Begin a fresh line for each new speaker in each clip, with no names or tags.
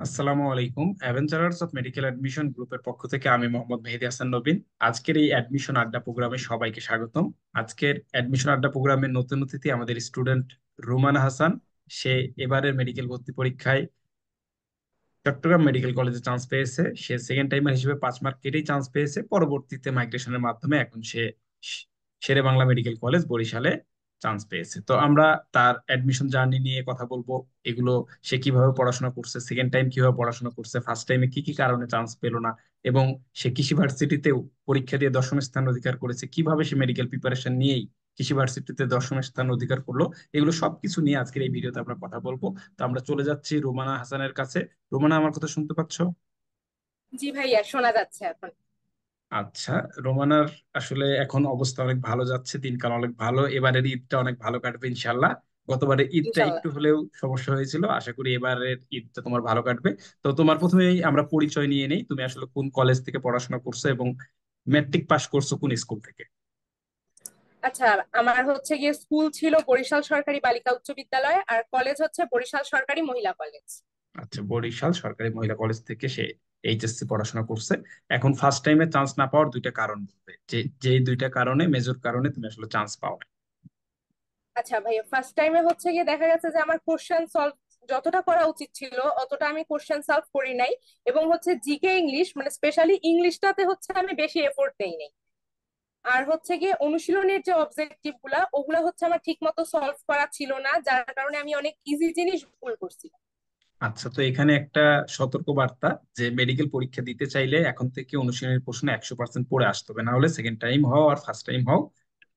আসসালামু আলাইকুম। অ্যাভেঞ্চারার্স of medical admission গ্রুপের পক্ষ থেকে আমি মোহাম্মদ মেহেদী হাসান নবীন। আজকের এই অ্যাডমিশন আড্ডা প্রোগ্রামে সবাইকে স্বাগতম। আজকের অ্যাডমিশন আড্ডা প্রোগ্রামের নতুন অতিথি আমাদের স্টুডেন্ট রুমানা হাসান। সে এবারের মেডিকেল ভর্তি পরীক্ষায় চট্টগ্রাম মেডিকেল কলেজে চান্স পেয়েছে। সে সেকেন্ড টাইমার হিসেবে 5 মার্ক কেটেই চান্স পেয়েছে। পরবর্তীতে মাইগ্রেশনের মাধ্যমে এখন সে শেরে বাংলা মেডিকেল কলেজ বরিশালে চান্স পেয়েছে। তো আমরা তার অ্যাডমিশন জার্নি নিয়ে কথা বলবো। এগুলো সে কিভাবে পড়াশোনা করছে, সেকেন্ড টাইম কিভাবে পড়াশোনা করছে, ফার্স্ট টাইমে কি কি কারণে চান্স পেল না, এবং সে কৃষি ভার্সিটিতেও পরীক্ষা দিয়ে 10ম স্থান অধিকার করেছে, কিভাবে সে মেডিকেল প্রিপারেশন নিয়েই কৃষি ভার্সিটিতে 10ম স্থান অধিকার করলো, এগুলো সবকিছু নিয়ে আজকের এই ভিডিওতে আমরা কথা বলবো। তো আমরা চলে যাচ্ছি রোমানা হাসানের কাছে। রোমানা, আমার কথা শুনতে পাচ্ছ?
জি ভাইয়া, শোনা যাচ্ছে এখন।
আচ্ছা। রোমানার আসলে এখন অবস্থা অনেক ভালো যাচ্ছে, দিনকাল অনেক ভালো। এবারের ঈদটা অনেক ভালো কাটবে ইনশাল্লাহ। গতবারের ঈদটা
ইনশাল্লাহ।
একটু হলেও সমস্যা হয়েছিল, আশা করি এবারের ঈদটা তোমার ভালো কাটবে। তো তোমার প্রথমেই আমরা পরিচয় নিয়ে নেই, তুমি আসলে কোন কলেজ থেকে পড়াশোনা করছো এবং ম্যাট্রিক পাস করছো কোন স্কুল থেকে?
আচ্ছা, আমার হচ্ছে গিয়ে স্কুল ছিল বরিশাল সরকারি বালিকা উচ্চ বিদ্যালয়, আর কলেজ হচ্ছে বরিশাল সরকারি মহিলা কলেজ।
আচ্ছা, বরিশাল সরকারি মহিলা কলেজ থেকে সে এইচএসসি পড়াশোনা করছে। এখন ফার্স্ট টাইমে চান্স না পাওয়ার দুইটা কারণ বলবে, যে যেই দুইটা কারণে, মেজর কারণে তুমি আসলে চান্স পাও না।
আচ্ছা ভাইয়া, ফার্স্ট টাইমে হচ্ছে গিয়ে দেখা গেছে যে আমার কোশ্চেন সলভ যতটা করা উচিত ছিল অতটা আমি কোশ্চেন সলভ করি নাই। এবং হচ্ছে জিকে ইংলিশ, মানে স্পেশালি ইংলিশটাতে হচ্ছে আমি বেশি এফোর্ট দেই নাই। আর হচ্ছে গিয়ে অনুশীলনের যে অবজেক্টিভ গুলা ওগুলা হচ্ছে আমার ঠিক মতো সলভ করা ছিল না, যার কারণে আমি অনেক ইজি জিনিস ভুল করছি।
আচ্ছা, তো এখানে একটা সতর্ক বার্তা, যে মেডিকেল পরীক্ষা দিতে চাইলে এখন থেকে অনুশীলনের প্রশ্ন 100% পড়ে আসতে হবে, না হলে সেকেন্ড টাইম হও আর ফার্স্ট টাইম হও,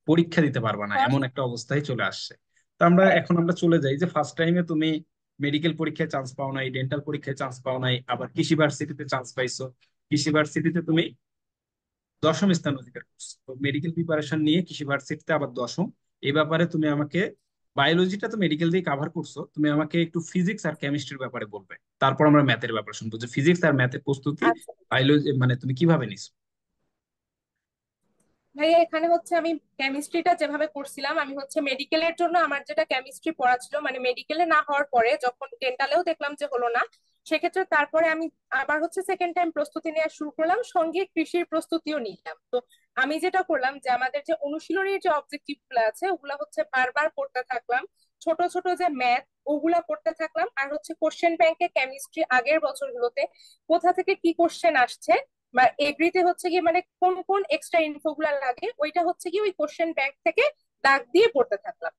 পরীক্ষা দিতে পারবা না, এমন একটা অবস্থায় চলে আসছে। তো
হ্যাঁ।
আমরা চলে যাই যে ফার্স্ট টাইমে তুমি মেডিকেল পরীক্ষায় চান্স পাও নাই, ডেন্টাল পরীক্ষায় চান্স পাও নাই, আবার কৃষি ভার্সিটিতে চান্স পাইছো। কৃষি ভার্সিটিতে তুমি 10ম স্থান অধিকার করছো। তো মেডিকেল প্রিপারেশন নিয়ে কৃষি ভার্সিটিতে আবার 10ম। এই ব্যাপারে তুমি আমাকে, বায়োলজিটা তো মেডিকেল দিয়ে কাভার করছো, তুমি আমাকে একটু ফিজিক্স আর কেমিস্ট্রির ব্যাপারে বলবে। তারপর আমরা ম্যাথের ব্যাপারে শুনবো, যে ফিজিক্স আর ম্যাথের প্রস্তুতি
আচ্ছা
বায়োলজি মানে তুমি কিভাবে নিছো।
ভাইয়া, এখানে হচ্ছে আমি কেমিস্ট্রিটা যেভাবে করছিলাম, আমি হচ্ছে মেডিকেলের জন্য আমার যেটা কেমিস্ট্রি পড়া ছিল, মানে মেডিকেলে না হওয়ার পরে যখন ডেন্টালেও দেখলাম যে হলো না, সেক্ষেত্রে তারপরে আমি আবার হচ্ছে সেকেন্ড টাইম প্রস্তুতি নেওয়া শুরু করলাম, সঙ্গে কৃষির প্রস্তুতিও নিলাম। তো আমি যেটা করলাম যে আমাদের যে অনুশীলনীর যে অবজেক্টিভ গুলো আছে ওগুলা হচ্ছে বারবার করতে থাকলাম। ছোট ছোট যে ম্যাথ ওগুলা করতে থাকলাম, আর হচ্ছে কোশ্চেন ব্যাংকে কেমিস্ট্রি আগের বছরগুলোতে কোথা থেকে কি কোশ্চেন আসছে বা এগ্রিতে হচ্ছে কি মানে কোন কোন এক্সট্রা ইনফো গুলা লাগে ওইটা হচ্ছে কি ওই কোশ্চেন ব্যাংক থেকে দাগ দিয়ে পড়তে থাকলাম।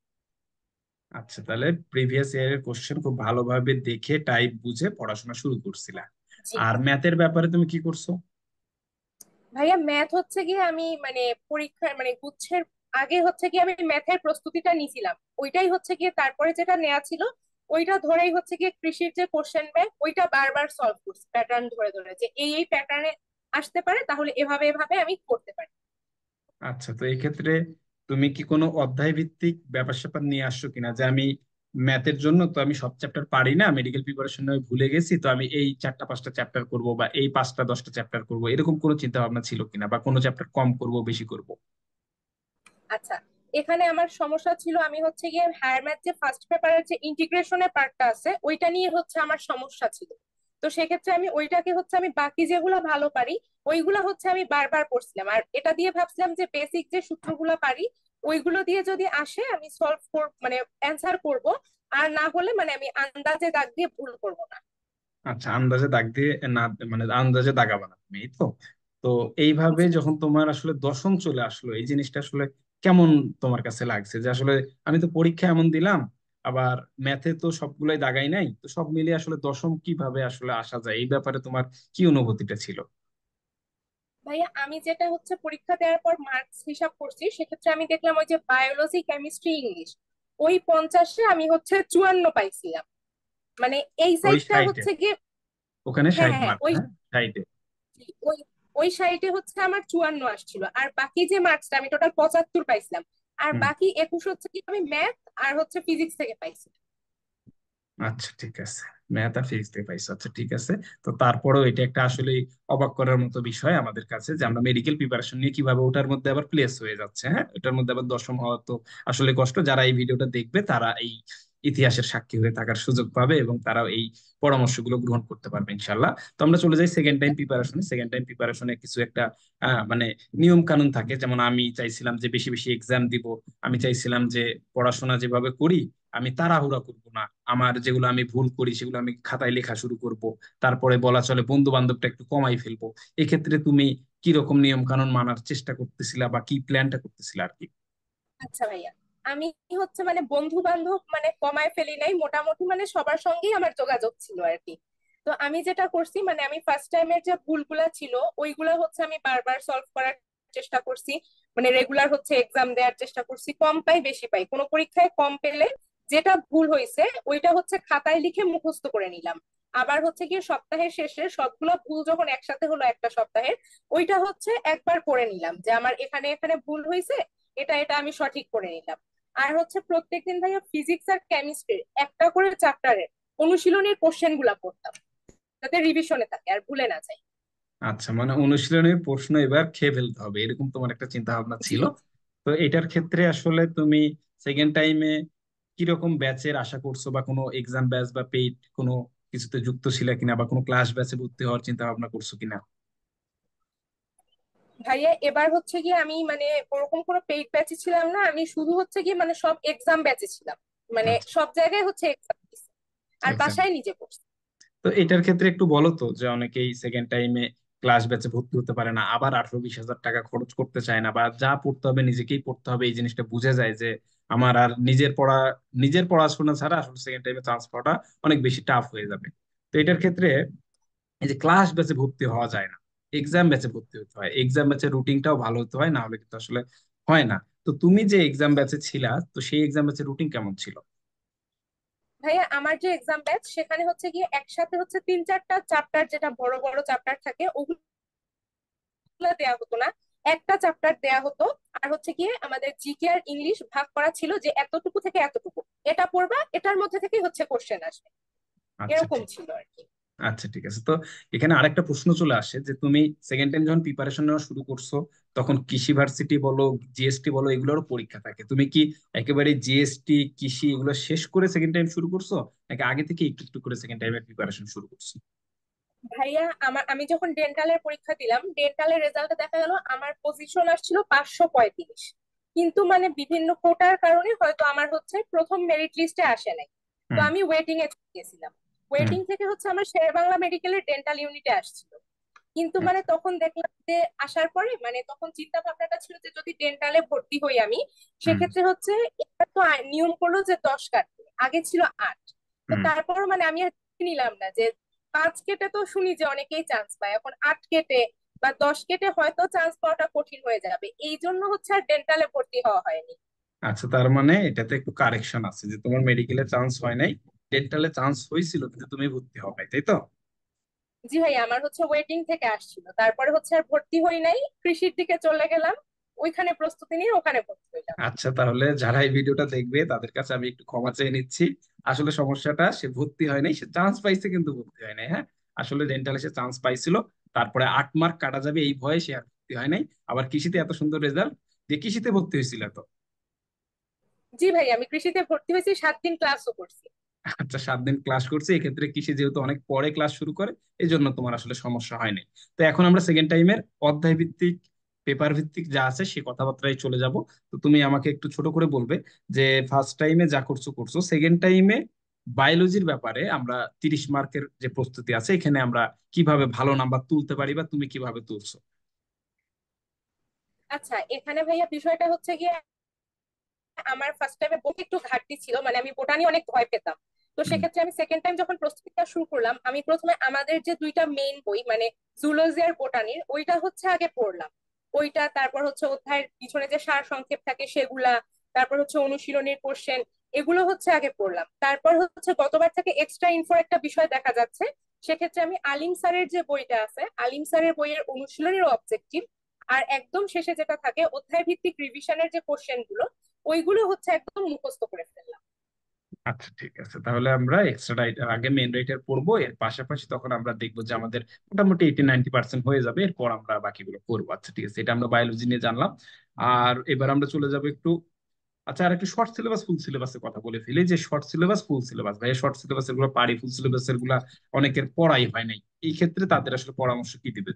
আচ্ছা, তাহলে প্রিভিয়াস ইয়ারের কোশ্চেন খুব ভালোভাবে দেখে টাইপ বুঝে পড়াশোনা শুরু করছিলা।
জি
আর ম্যাথের ব্যাপারে তুমি কি করছো?
ভাইয়া, ম্যাথ হচ্ছে গিয়ে আমি মানে পরীক্ষার মানে গুচ্ছের আগে হচ্ছে কি আমি ম্যাথের প্রস্তুতিটা নিছিলাম, ওইটাই হচ্ছে গিয়ে তারপরে যেটা নেওয়া ছিল ওইটা ধরেই হচ্ছে গিয়ে কৃষির যে কোশ্চেন ব্যাংক ওইটা বারবার সলভ করছি, প্যাটার্ন ধরে ধরে যে এই প্যাটার্নে আসতে পারে, তাহলে এভাবে এভাবে আমি করতে পারি।
আচ্ছা, তো এই ক্ষেত্রে তুমি কি কোনো অধ্যায় ভিত্তিক ব্যাপার স্যাপার নিয়ে আসছো কিনা, যে আমি ম্যাথের জন্য তো আমি সব চ্যাপ্টার পারি না, মেডিকেল প্রিপারেশন আমি ভুলে গেছি, তো আমি এই 4টা 5টা চ্যাপ্টার করব, বা এই 5টা 10টা চ্যাপ্টার করব, এরকম কোনো চিন্তা ভাবনা ছিল কিনা, বা কোনো চ্যাপ্টার কম করব বেশি করব?
আচ্ছা, এখানে আমার সমস্যা ছিল, আমি হচ্ছে গিয়ে হায়ার ম্যাথ যে ফার্স্ট পেপারের যে ইন্টিগ্রেশনের পার্টটা আছে ওইটা নিয়ে হচ্ছে আমার সমস্যা ছিল। তো সেক্ষেত্রে আমি ওইটাকে হচ্ছে আমি বাকি যেগুলো ভালো পারি ওইগুলা হচ্ছে আমি বারবার পড়ছিলাম, আর এটা দিয়ে ভাবছিলাম যে বেসিক যে সূত্রগুলো পারি ওইগুলো দিয়ে যদি আসে আমি সলভ মানে অ্যান্সার করব, আর না হলে মানে আমি আন্দাজে দাগ দিয়ে ভুল করব না।
আচ্ছা, আন্দাজে দাগ দিয়ে না, মানে আন্দাজে দাগাবা না তুমি, এই তো। তো এইভাবে
জি
যখন তোমার আসলে 10ম চলে আসলো, এই জিনিসটা আসলে কেমন তোমার কাছে লাগছে, যে আসলে আমি তো পরীক্ষা এমন দিলাম, আবার ম্যাথে তো সবগুলাই দাগাই নাই, তো সব মিলিয়ে আসলে 10ম কিভাবে আসলে আসা যায়, এই ব্যাপারে তোমার কি অনুভূতিটা ছিল?
ভাইয়া, আমি যেটা হচ্ছে পরীক্ষা দেওয়ার পর মার্কস হিসাব করছি, সেক্ষেত্রে আমি দেখলাম ওই যে বায়োলজি কেমিস্ট্রি ইংলিশ ওই 50-এ আমি হচ্ছে 54 পাইছিলাম। মানে এই
ওই
সাইডটা
সাইটে,
হচ্ছে গিয়ে
ওখানে
হ্যাঁ
60
হ্যাঁ
মার্ক
ওই
হ্যাঁ, সাইটে।
ওই ওই সাইডে হচ্ছে আমার 54 আসছিল, আর বাকি যে মার্কসটা আমি টোটাল 75 পাইছিলাম। আর
হুম।
বাকি 21 হচ্ছে কি আমি ম্যাথ আর হচ্ছে ফিজিক্স থেকে পাইছি।
আচ্ছা, ঠিক আছে। ম্যাথ আর ফিজিক্স থেকে পাইছো, আচ্ছা ঠিক আছে। তো তারপরেও এটা একটা আসলে অবাক করার মতো বিষয় আমাদের কাছে, যে আমরা মেডিকেল প্রিপারেশন নিয়ে কিভাবে ওটার মধ্যে আবার প্লেস হয়ে যাচ্ছে, হ্যাঁ, ওটার মধ্যে আবার 10ম হওয়া তো আসলে কষ্ট। যারা এই ভিডিওটা দেখবে তারা এই ইতিহাসের সাক্ষী হয়ে থাকার সুযোগ পাবে এবং তারাও এই পরামর্শগুলো গ্রহণ করতে পারবে ইনশাল্লাহ। তো আমরা চলে যাই সেকেন্ড টাইম প্রিপারেশনে। সেকেন্ড টাইম প্রিপারেশনে কিছু একটা মানে নিয়ম কানুন থাকে, যেমন আমি চাইছিলাম যে বেশি বেশি এক্সাম দিব। আমি চাইছিলাম যে পড়াশোনা যেভাবে করি আমি তাড়াহুড়া করব না, আমার যেগুলো আমি ভুল করি সেগুলো আমি খাতায় লেখা শুরু করব, তারপরে বলা চলে বন্ধু বান্ধবটা একটু কমাই ফেলবো। এক্ষেত্রে তুমি কি রকম নিয়ম কানুন মানার চেষ্টা করতেছিলা বা কি প্ল্যানটা করতেছিলা আর কি?
আচ্ছা ভাইয়া, আমি হচ্ছে মানে বন্ধু বান্ধব মানে কমায় ফেলি নাই, মোটামুটি মানে সবার সঙ্গেই আমার যোগাযোগ ছিল আর কি। তো আমি যেটা করছি মানে আমি ফার্স্ট টাইমের যে ভুলগুলা ছিল ওইগুলা হচ্ছে আমি বারবার সলভ করার চেষ্টা করছি। মানে রেগুলার হচ্ছে এক্সাম দেওয়ার চেষ্টা করছি, কম পাই বেশি পাই, কোনো পরীক্ষায় কম পেলে যেটা ভুল হয়েছে ওইটা হচ্ছে খাতায় লিখে মুখস্থ করে নিলাম। আবার হচ্ছে কি সপ্তাহের শেষে সবগুলো ভুল যখন একসাথে হলো একটা সপ্তাহের, ওইটা হচ্ছে একবার করে নিলাম যে আমার এখানে এখানে ভুল হয়েছে, এটা এটা আমি সঠিক করে নিলাম। আর হচ্ছে প্রত্যেকদিন ভাইয়া ফিজিক্স আর কেমিস্ট্রির একটা করে চ্যাপ্টারের অনুশীলনীর কোশ্চেন গুলা পড়তাম, যাতে রিভিশনে থাকে আর ভুলে না যায়।
আচ্ছা, মানে অনুশীলনের প্রশ্ন এবার খেয়ে ফেলতে হবে এরকম তোমার একটা চিন্তা ভাবনা
জি।
ছিল। তো এটার ক্ষেত্রে আসলে তুমি সেকেন্ড টাইমে কিরকম ব্যাচের আশা করছো, বা কোনো এক্সাম ব্যাচ বা পেইড কোনো কিছুতে যুক্ত ছিল কিনা, বা কোনো ক্লাস ব্যাচে ভর্তি হওয়ার চিন্তা ভাবনা করছো কিনা?
ভাইয়া এবার হচ্ছে গিয়ে আমি মানে ওরকম কোনো পেইড ব্যাচে ছিলাম না, আমি শুধু হচ্ছে গিয়ে মানে সব এক্সাম ব্যাচে ছিলাম, মানে
আচ্ছা,
সব জায়গায় হচ্ছে এক্সাম আর
এক্সাম।
বাসায় নিজে পড়ছি।
তো এটার ক্ষেত্রে একটু বলো তো, যে অনেকেই সেকেন্ড টাইমে ক্লাস ব্যাচে ভর্তি হতে পারে না, আবার 18-20 হাজার টাকা খরচ করতে চায় না, বা যা পড়তে হবে নিজেকেই পড়তে হবে, এই জিনিসটা বুঝে যায় যে আমার আর নিজের পড়াশোনা ছাড়া আসলে সেকেন্ড টাইমে চান্স পাওয়াটা অনেক বেশি টাফ হয়ে যাবে। তো এটার ক্ষেত্রে এই যে ক্লাস ব্যাচে ভর্তি হওয়া যায় না, এক্সাম ব্যাচে ভর্তি হতে হয়, এক্সাম ব্যাচের রুটিনটাও ভালো হতে হয়, না হলে কিন্তু আসলে হয় না। তো তুমি যে এক্সাম ব্যাচে ছিলা, তো সেই এক্সাম ব্যাচের রুটিন কেমন ছিল?
ভাইয়া আমার যে এক্সাম ব্যাচ সেখানে হচ্ছে গিয়ে একসাথে হচ্ছে 3-4টা চ্যাপ্টার, যেটা বড় বড় চ্যাপ্টার থাকে ওগুলো দেয়া হতো না, একটা চ্যাপ্টার দেয়া হতো। আর হচ্ছে গিয়ে আমাদের জিকে আর ইংলিশ ভাগ করা ছিল যে এতটুকু থেকে এতটুকু এটা পড়বা, এটার মধ্যে থেকেই হচ্ছে কোশ্চেন আসবে,
আচ্ছা,
এরকম
ঠিক।
ছিল আর কি।
আচ্ছা, ঠিক আছে। তো এখানে আরেকটা প্রশ্ন চলে আসে যে তুমি সেকেন্ড টাইম যখন প্রিপারেশন নেওয়া শুরু করছো, তখন কৃষি ভার্সিটি বলো, জিএসটি বলো, এগুলোরও পরীক্ষা থাকে। তুমি কি একেবারে জিএসটি কৃষি এগুলো শেষ করে সেকেন্ড টাইম শুরু করছো, নাকি আগে থেকে একটু একটু করে সেকেন্ড টাইমের প্রিপারেশন শুরু করছো?
ভাইয়া আমি যখন ডেন্টালের পরীক্ষা দিলাম, ডেন্টালের রেজাল্টে দেখা গেল আমার পজিশন আসছিল 535, কিন্তু মানে বিভিন্ন কোটার কারণে হয়তো আমার হচ্ছে প্রথম মেরিট লিস্টে আসে নাই। তো
হুম,
আমি ওয়েটিং এ চলে গেছিলাম,
হুম।
ওয়েটিং থেকে হচ্ছে আমার শেরেবাংলা মেডিকেলের ডেন্টাল ইউনিটে আসছিল। কিন্তু মানে
আচ্ছা,
তখন দেখলাম যে আসার পরে মানে তখন চিন্তা ভাবনাটা ছিল যে যদি ডেন্টালে ভর্তি হই আমি,
হুম,
সেক্ষেত্রে হচ্ছে এটা তো নিয়ম করলো যে 10 কাটবে, আগে ছিল 8। তো
হুম।
তারপর মানে আমি আর নিলাম না যে 5 কেটে তো শুনি যে অনেকেই চান্স পায়, এখন 8 কেটে বা 10 কেটে হয়তো চান্স পাওয়াটা কঠিন হয়ে যাবে, এই জন্য হচ্ছে আর ডেন্টালে ভর্তি হওয়া হয়নি।
আচ্ছা, তার মানে এটাতে একটু কারেকশন আছে যে তোমার মেডিকেলে চান্স হয় নাই, ডেন্টালে চান্স হয়েছিল কিন্তু তুমি ভর্তি হও নাই, তাই তো?
জি ভাই, আমার হচ্ছে ওয়েটিং থেকে আসছিল, তারপরে হচ্ছে আর ভর্তি হই নাই, কৃষির দিকে চলে গেলাম, ওইখানে প্রস্তুতি নিয়ে ওখানে ভর্তি হইলাম।
আচ্ছা, তাহলে যারা এই ভিডিওটা দেখবে তাদের কাছে আমি একটু ক্ষমা চেয়ে নিচ্ছি। আসলে সমস্যাটা, সে ভর্তি হয় নাই, সে চান্স পাইছে কিন্তু ভর্তি হয় নাই। হ্যাঁ, আসলে ডেন্টালে সে চান্স পাইছিল, তারপরে 8 মার্ক কাটা যাবে এই ভয়ে সে আর ভর্তি হয় নাই। আবার কৃষিতে এত সুন্দর রেজাল্ট, যে কৃষিতে ভর্তি হয়েছিল তো?
জি ভাই, আমি কৃষিতে ভর্তি হয়েছি, 7 দিন ক্লাসও করছি।
আচ্ছা, 7 দিন ক্লাস করছে, এক্ষেত্রে কৃষি যেহেতু অনেক পরে ক্লাস শুরু করে, এই জন্য তোমার আসলে সমস্যা হয় নাই। তো এখন আমরা সেকেন্ড টাইমের অধ্যায় ভিত্তিক, পেপার ভিত্তিক যা আছে সে কথাবার্তায় চলে যাব। তো তুমি আমাকে একটু ছোট করে বলবে যে ফার্স্ট টাইমে যা করছো করছো, সেকেন্ড টাইমে বায়োলজির ব্যাপারে আমরা 30 মার্কের যে প্রস্তুতি আছে, এখানে আমরা কিভাবে ভালো নাম্বার তুলতে পারি, বা তুমি কিভাবে তুলছো?
আচ্ছা, এখানে ভাইয়া বিষয়টা হচ্ছে গিয়ে আমার ফার্স্ট টাইমে বই একটু ঘাটতি ছিল, মানে আমি বোটানি অনেক ভয় পেতাম। তো
হুম,
সেক্ষেত্রে আমি সেকেন্ড টাইম যখন প্রস্তুতিটা শুরু করলাম, আমি প্রথমে আমাদের যে দুইটা মেইন বই মানে জুলজি আর বোটানির ওইটা হচ্ছে আগে পড়লাম। ওইটা তারপর হচ্ছে অধ্যায়ের পিছনে যে সার সংক্ষেপ থাকে সেগুলা, তারপর হচ্ছে অনুশীলনীর কোশ্চেন, এগুলো হচ্ছে আগে পড়লাম। তারপর হচ্ছে গতবার থেকে এক্সট্রা ইনফো একটা বিষয় দেখা যাচ্ছে, সেক্ষেত্রে আমি আলিম স্যারের যে বইটা আছে আলিম স্যারের বইয়ের অনুশীলনীর অবজেক্টিভ, আর একদম শেষে যেটা থাকে অধ্যায় ভিত্তিক রিভিশনের যে কোশ্চেন গুলো, ওইগুলো হচ্ছে একদম মুখস্থ করে ফেললাম।
আচ্ছা, ঠিক আছে। তাহলে আমরা এক্সট্রা রাইটার আগে মেইন রাইটার পড়বো, এর পাশাপাশি তখন আমরা দেখবো যে আমাদের মোটামুটি 80-90% হয়ে যাবে, এরপর আমরা বাকিগুলো করবো। আচ্ছা, ঠিক আছে, এটা আমরা বায়োলজি নিয়ে জানলাম। আর এবার আমরা চলে যাবো একটু আচ্ছা, আর একটু শর্ট সিলেবাস ফুল সিলেবাসের কথা বলে ফেলি, যে শর্ট সিলেবাস ফুল সিলেবাস, ভাই শর্ট সিলেবাসের গুলো পারি, ফুল সিলেবাসের গুলা অনেকের পড়াই হয় নাই, এই ক্ষেত্রে তাদের আসলে পরামর্শ কি দিবে?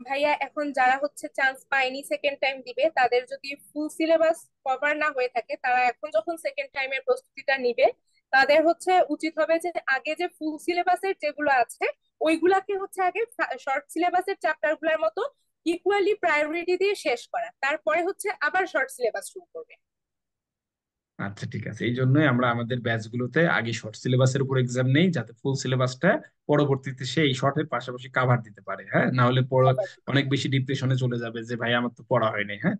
ভাইয়া এখন যারা হচ্ছে চান্স পায়নি সেকেন্ড টাইম দিবে, তাদের যদি ফুল সিলেবাস কভার না হয়ে থাকে, তারা এখন যখন সেকেন্ড টাইমের প্রস্তুতিটা নিবে, তাদের হচ্ছে উচিত হবে যে আগে যে ফুল সিলেবাসের যেগুলো আছে ওইগুলাকে হচ্ছে আগে শর্ট সিলেবাসের চ্যাপ্টার গুলার মতো ইকুয়ালি প্রায়োরিটি দিয়ে শেষ করা, তারপরে হচ্ছে আবার শর্ট সিলেবাস শুরু করবে।
আচ্ছা ঠিক আছে, এই জন্যই আমরা আমাদের ব্যাচ গুলোতে আগে শর্ট সিলেবাসের উপর এক্সাম নেই, যাতে ফুল সিলেবাসটা পরবর্তীতে সে এই শর্টের পাশাপাশি কাভার দিতে পারে। হ্যাঁ, না হলে পরে অনেক বেশি ডিপ্রেশনে চলে যাবে যে ভাই আমার তো পড়া হয় নাই। হ্যাঁ,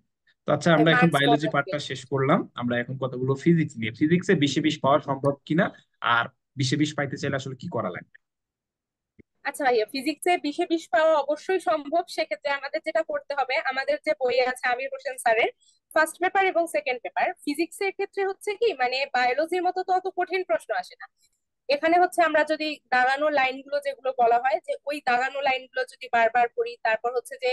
তো আচ্ছা, আমরা এখন
মার্কস কম
বায়োলজি
আসবে।
পার্টটা শেষ করলাম, আমরা এখন কথাগুলো ফিজিক্স নিয়ে। ফিজিক্সে 20-20 পাওয়া সম্ভব কিনা, আর 20-20 পাইতে চাইলে আসলে কি করা লাগবে?
আচ্ছা ভাইয়া, ফিজিক্সে 20-20 পাওয়া অবশ্যই সম্ভব। সেক্ষেত্রে আমাদের যেটা করতে হবে, আমাদের যে বই আছে আমির হোসেন স্যারের ফার্স্ট পেপার এবং সেকেন্ড পেপার, ফিজিক্সের ক্ষেত্রে হচ্ছে কি মানে বায়োলজির মতো তো অত কঠিন প্রশ্ন আসে না। এখানে হচ্ছে আমরা যদি দাগানো লাইনগুলো যেগুলো বলা হয়, যে ওই দাগানো লাইনগুলো যদি বারবার পড়ি, তারপর হচ্ছে যে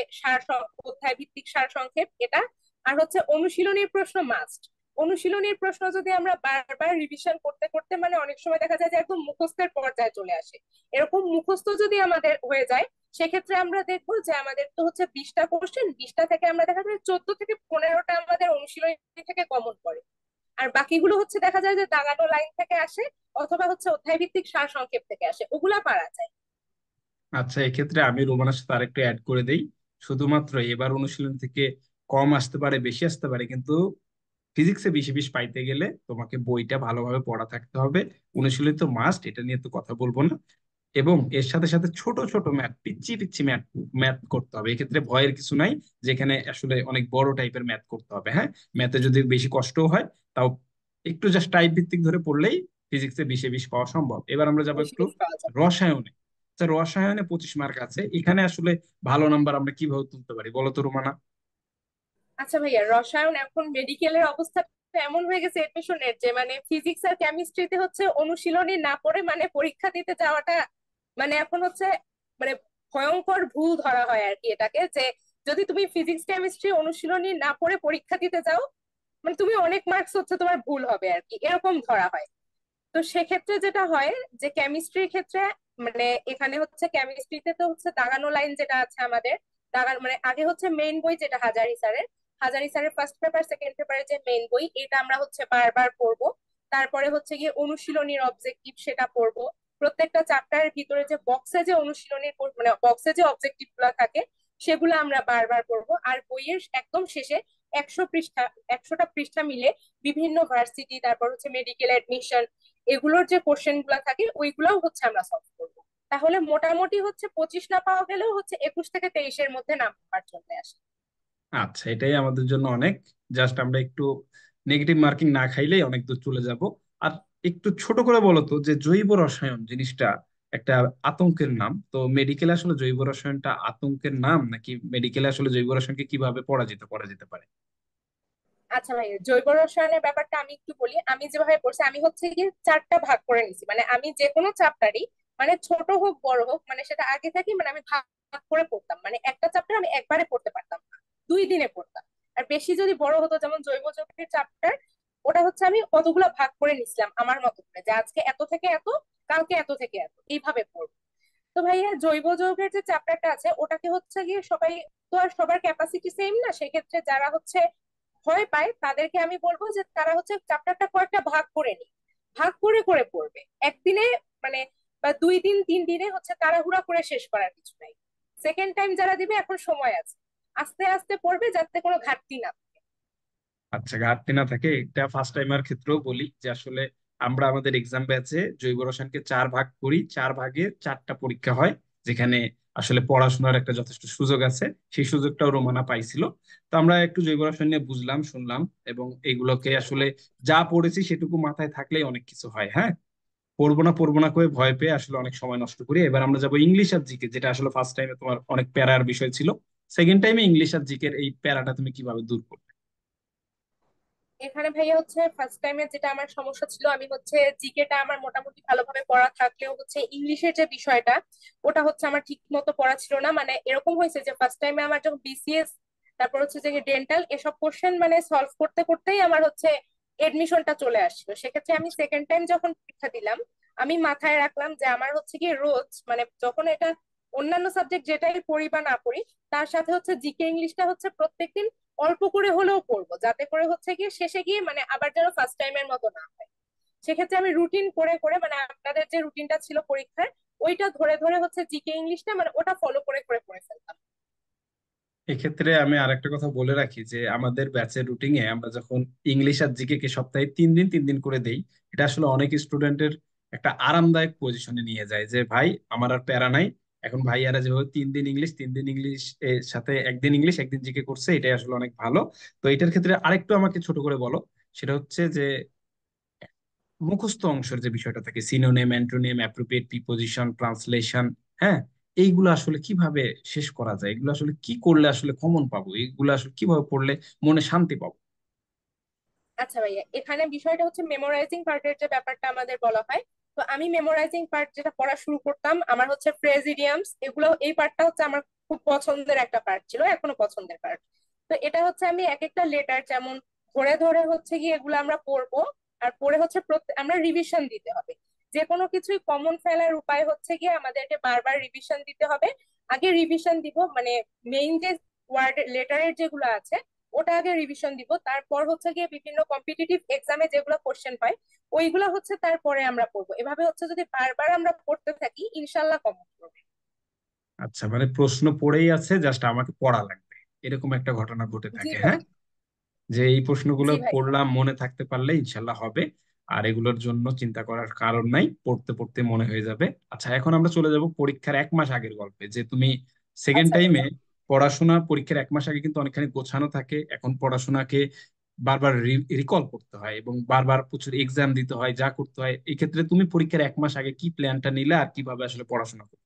অধ্যায় ভিত্তিক সার সংক্ষেপ এটা, আর হচ্ছে অনুশীলনীর প্রশ্ন মাস্ট। অনুশীলনীর প্রশ্ন যদি আমরা বারবার রিভিশন করতে করতে মানে অনেক সময় দেখা যায় যে একদম মুখস্থের পর্যায়ে চলে আসে, এরকম মুখস্থ যদি আমাদের হয়ে যায়, সেক্ষেত্রে আমরা দেখবো যে আমাদের তো হচ্ছে 20টা কোশ্চেন, 20টা থেকে আমরা দেখা যায় 14 থেকে 15টা আমাদের অনুশীলনী থেকে কমন পড়ে। আর বাকিগুলো হচ্ছে দেখা যায় যে দাগানো লাইন থেকে আসে, অথবা হচ্ছে অধ্যায় ভিত্তিক সার সংক্ষেপ থেকে আসে, ওগুলা পারা যায়।
আচ্ছা, এক্ষেত্রে আমি রোমানার সাথে আরেকটু অ্যাড করে দেই। শুধুমাত্র এবার অনুশীলন থেকে কম আসতে পারে, বেশি আসতে পারে, কিন্তু ফিজিক্সে 20-20 পাইতে গেলে তোমাকে বইটা ভালোভাবে পড়া থাকতে হবে। অনুশীলন তো মাস্ট, এটা নিয়ে তো কথা বলবো না। এবং এর সাথে সাথে ছোট ছোট ম্যাথ, পিচ্ছি পিচ্ছি ম্যাথ ম্যাথ করতে হবে। এক্ষেত্রে ভয়ের কিছু নাই, যেখানে আসলে অনেক বড় টাইপের ম্যাথ করতে হবে। হ্যাঁ, ম্যাথে যদি বেশি কষ্ট হয়, তাও একটু জাস্ট টাইপ ভিত্তিক ধরে পড়লেই ফিজিক্সে 20-20 পাওয়া সম্ভব। এবার আমরা যাবো
বেশি
একটু
বেশি পাওয়া যায়।
রসায়নে। আচ্ছা, রসায়নে 25 মার্ক আছে, এখানে আসলে ভালো নাম্বার আমরা কিভাবে তুলতে পারি বলো তো রোমানা?
আচ্ছা ভাইয়া, রসায়ন এখন মেডিকেলের অবস্থা এমন হয়ে গেছে এডমিশনের, যে মানে ফিজিক্স আর কেমিস্ট্রিতে হচ্ছে অনুশীলনী না পড়ে মানে পরীক্ষা দিতে যাওয়াটা মানে এখন হচ্ছে মানে ভয়ঙ্কর ভুল ধরা হয় আর কি এটাকে, যে যদি তুমি ফিজিক্স কেমিস্ট্রি অনুশীলনী না পড়ে পরীক্ষা দিতে যাও, মানে তুমি অনেক মার্কস হচ্ছে তোমার ভুল হবে আর কি, এরকম ধরা হয়। তো সেক্ষেত্রে যেটা হয় যে কেমিস্ট্রির ক্ষেত্রে মানে এখানে হচ্ছে কেমিস্ট্রিতে তো হচ্ছে দাগানো লাইন যেটা আছে আমাদের, দাগান মানে আগে হচ্ছে মেইন বই যেটা হাজারি স্যারের ফার্স্ট পেপার সেকেন্ড পেপারের যে মেইন বই, এটা আমরা হচ্ছে বারবার পড়বো। তারপরে হচ্ছে গিয়ে অনুশীলনীর অবজেক্টিভ সেটা পড়বো। প্রত্যেকটা চ্যাপ্টারের ভিতরে যে বক্সে যে অনুশীলনীর মানে বক্সে যে অবজেক্টিভ গুলো থাকে সেগুলো আমরা বারবার পড়বো। আর বইয়ের একদম শেষে 100 পৃষ্ঠা, 100টা পৃষ্ঠা মিলে বিভিন্ন ভার্সিটি, তারপর হচ্ছে মেডিকেল এডমিশন, এগুলোর যে কোশ্চেন গুলা থাকে ওইগুলাও হচ্ছে আমরা সলভ করবো। তাহলে মোটামুটি হচ্ছে 25 না পাওয়া গেলেও হচ্ছে 21 থেকে 23-এর মধ্যে নাম্বার চলে আসে।
আচ্ছা, এটাই আমাদের জন্য অনেক। জাস্ট আমরা একটু নেগেটিভ মার্কিং না খাইলেই অনেক দূর চলে যাব। আর একটু ছোট করে বলো তো, যে জৈব রসায়ন জিনিসটা একটা আতঙ্কের নাম, তো মেডিকেলে আসলে জৈব রসায়নটা আতঙ্কের নাম, নাকি মেডিকেলে আসলে জৈব রসায়নকে কিভাবে পড়া যেতে পারে?
আচ্ছা ভাই, জৈব রসায়নের ব্যাপারটা আমি একটু বলি। আমি যেভাবে পড়ছি, আমি হচ্ছে গিয়ে 4টা ভাগ করে নিছি, মানে আমি যে কোনো চ্যাপ্টারই মানে ছোট হোক বড় হোক মানে সেটা আগে থাকি মানে আমি ভাগ ভাগ করে পড়তাম, মানে একটা চ্যাপ্টার আমি একবারে পড়তে পারতাম না, 2 দিনে পড়তাম। আর বেশি যদি বড় হতো, যেমন জৈব যৌগের চ্যাপ্টার, ওটা হচ্ছে আমি কতগুলো ভাগ করে নিছিলাম আমার মতো করে, যে আজকে এত থেকে এত, কালকে এত থেকে এত, এইভাবে পড়বো। তো ভাইয়া জৈব যৌগের যে চ্যাপ্টারটা আছে ওটাকে হচ্ছে গিয়ে সবাই, তো আর সবার ক্যাপাসিটি সেম না, সেক্ষেত্রে যারা হচ্ছে ভয় পায় তাদেরকে আমি বলবো যে তারা হচ্ছে চ্যাপ্টারটা কয়েকটা ভাগ করে নি, ভাগ করে করে পড়বে একদিনে, মানে বা 2 দিন 3 দিনে হচ্ছে তাড়াহুড়া করে শেষ করার কিছু নাই। সেকেন্ড টাইম যারা দিবে এখন সময় আছে, আস্তে আস্তে পড়বে যাতে কোনো ঘাটতি না থাকে।
আচ্ছা, ঘাটতি না থাকে, এটা ফার্স্ট টাইমার ক্ষেত্রেও বলি যে আসলে আমরা আমাদের এক্সাম ব্যাচে জৈব রসায়নকে 4 ভাগ করি, 4 ভাগে 4টা পরীক্ষা হয়, যেখানে আসলে পড়াশোনার একটা যথেষ্ট সুযোগ আছে। সেই সুযোগটাও রোমানা পাইছিল। তো আমরা একটু জৈব রসায়ন নিয়ে বুঝলাম, শুনলাম, এবং এগুলোকে আসলে যা পড়েছি সেটুকু মাথায় থাকলেই অনেক কিছু হয়। হ্যাঁ, পড়বো না করে ভয় পেয়ে আসলে অনেক সময় নষ্ট করি। এবার আমরা যাবো ইংলিশ আর জিকে, যেটা আসলে ফার্স্ট টাইমে তোমার অনেক প্যারার বিষয় ছিল। সেকেন্ড টাইমে ইংলিশ আর জিকের এই প্যারাটা তুমি কিভাবে দূর করবে?
এখানে ভাইয়া হচ্ছে ফার্স্ট টাইমে যেটা আমার সমস্যা ছিল, আমি হচ্ছে জিকেটা আমার মোটামুটি ভালোভাবে পড়া থাকলেও হচ্ছে ইংলিশের যে বিষয়টা ওটা হচ্ছে আমার ঠিক মতো পড়া ছিল না। মানে এরকম হয়েছে যে ফার্স্ট টাইমে আমার যখন বিসিএস তারপর হচ্ছে যে ডেন্টাল, এসব কোশ্চেন মানে সলভ করতে করতেই আমার হচ্ছে এডমিশনটা চলে আসলো। সেক্ষেত্রে আমি সেকেন্ড টাইম যখন পরীক্ষা দিলাম, আমি মাথায় রাখলাম যে আমার হচ্ছে কি রোজ মানে যখন এটা অন্যান্য সাবজেক্ট যেটাই পড়ি বা না পড়ি, তার সাথে হচ্ছে জিকে ইংলিশটা হচ্ছে প্রত্যেকদিন অল্প করে হলেও পড়বো, যাতে করে হচ্ছে গিয়ে শেষে গিয়ে মানে আবার যেন ফার্স্ট টাইমের মতো না হয়। সেক্ষেত্রে আমি রুটিন করে করে মানে আপনাদের যে রুটিনটা ছিল পরীক্ষার, ওইটা ধরে ধরে হচ্ছে জিকে ইংলিশটা মানে ওটা ফলো করে করে করে ফেলতাম।
এক্ষেত্রে আমি আরেকটা কথা বলে রাখি যে আমাদের ব্যাচের রুটিনে আমরা যখন ইংলিশ আর জিকে কে সপ্তাহে 3 দিন 3 দিন করে দেই, এটা আসলে অনেক স্টুডেন্টের একটা আরামদায়ক পজিশনে নিয়ে যায় যে ভাই আমার আর প্যারা নাই। এখন ভাইয়ারা যেভাবে 3 দিন ইংলিশ 3 দিন ইংলিশ এর সাথে একদিন ইংলিশ একদিন জিকে করছে, এটাই আসলে অনেক ভালো। তো এটার ক্ষেত্রে আরেকটু আমাকে ছোট করে বলো, সেটা হচ্ছে যে মুখস্থ অংশের যে বিষয়টা থাকে, synonym antonym appropriate preposition translation, হ্যাঁ, এইগুলো আসলে কিভাবে শেষ করা যায়, এগুলো আসলে কি করলে আসলে কমন পাবো, এগুলো আসলে কিভাবে পড়লে মনে শান্তি পাবো?
আচ্ছা ভাইয়া, এখানে বিষয়টা হচ্ছে মেমোরাইজিং পার্টের যে ব্যাপারটা আমাদের বলা হয়। তো আমি মেমোরাইজিং পার্ট যেটা পড়া শুরু করতাম, আমার হচ্ছে ফ্রেজ ইডিয়ামস, এগুলো এই পার্টটা হচ্ছে আমার খুব পছন্দের একটা পার্ট ছিল, এখনো পছন্দের পার্ট। তো এটা হচ্ছে আমি এক একটা লেটার যেমন ধরে ধরে হচ্ছে গিয়ে এগুলো আমরা পড়বো, আর পড়ে হচ্ছে আমরা রিভিশন দিতে হবে। যে কোনো কিছুই কমন ফেলার উপায় হচ্ছে গিয়ে আমাদেরকে বারবার রিভিশন দিতে হবে। আগে রিভিশন দিব মানে মেইন যে ওয়ার্ড লেটারের যেগুলো আছে ওটা আগে রিভিশন দিব, তারপর হচ্ছে গিয়ে বিভিন্ন কম্পিটিটিভ এক্সামে যেগুলো কোশ্চেন পাই ওইগুলো হচ্ছে তারপরে আমরা পড়বো। এভাবে হচ্ছে যদি বারবার আমরা পড়তে থাকি ইনশাল্লাহ কমন করবে।
আচ্ছা, মানে প্রশ্ন পড়েই আছে, জাস্ট আমাকে পড়া লাগবে, এরকম একটা ঘটনা ঘটে
জি
থাকে,
ভাই।
হ্যাঁ? যে এই প্রশ্নগুলো
জি ভাই।
পড়লাম মনে থাকতে পারলে ইনশাল্লাহ হবে। আর এগুলোর জন্য চিন্তা করার কারণ নাই, পড়তে পড়তে মনে হয়ে যাবে। আচ্ছা, এখন আমরা চলে যাব পরীক্ষার 1 মাস আগের গল্পে, যে তুমি সেকেন্ড
আচ্ছা
টাইমে
ভাইয়া।
পড়াশোনা পরীক্ষার 1 মাস আগে কিন্তু অনেকখানি গোছানো থাকে, এখন পড়াশোনাকে বারবার রিকল করতে হয় এবং বারবার প্রচুর এক্সাম দিতে হয়, যা করতে হয়। এই ক্ষেত্রে তুমি পরীক্ষার 1 মাস আগে কি প্ল্যানটা নিলে আর কিভাবে আসলে পড়াশোনা করবে?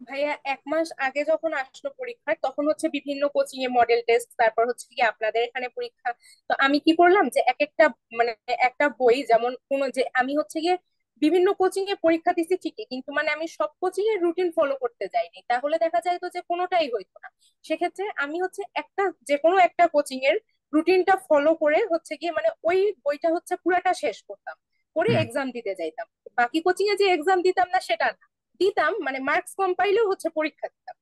ভাইয়া, 1 মাস আগে যখন আসলো পরীক্ষা তখন হচ্ছে বিভিন্ন কোচিং এ মডেল টেস্ট, তারপর হচ্ছে কি আপনাদের এখানে পরীক্ষা। তো আমি কি করলাম যে এক একটা মানে একটা বই যেমন কোন যে আমি হচ্ছে গিয়ে বিভিন্ন কোচিং এ পরীক্ষা দিচ্ছি ঠিকই, কিন্তু মানে আমি সব কোচিং এর রুটিন ফলো করতে যাইনি, তাহলে দেখা যায় তো যে কোনোটাই হইতো না। সেক্ষেত্রে আমি হচ্ছে একটা যে কোনো একটা কোচিং এর রুটিনটা ফলো করে হচ্ছে গিয়ে মানে ওই বইটা হচ্ছে পুরাটা শেষ করতাম, করে
হুম।
এক্সাম দিতে যাইতাম। বাকি কোচিং এ যে এক্সাম দিতাম না সেটা না, দিতাম মানে মার্কস কম পাইলেও হচ্ছে পরীক্ষা দিতাম,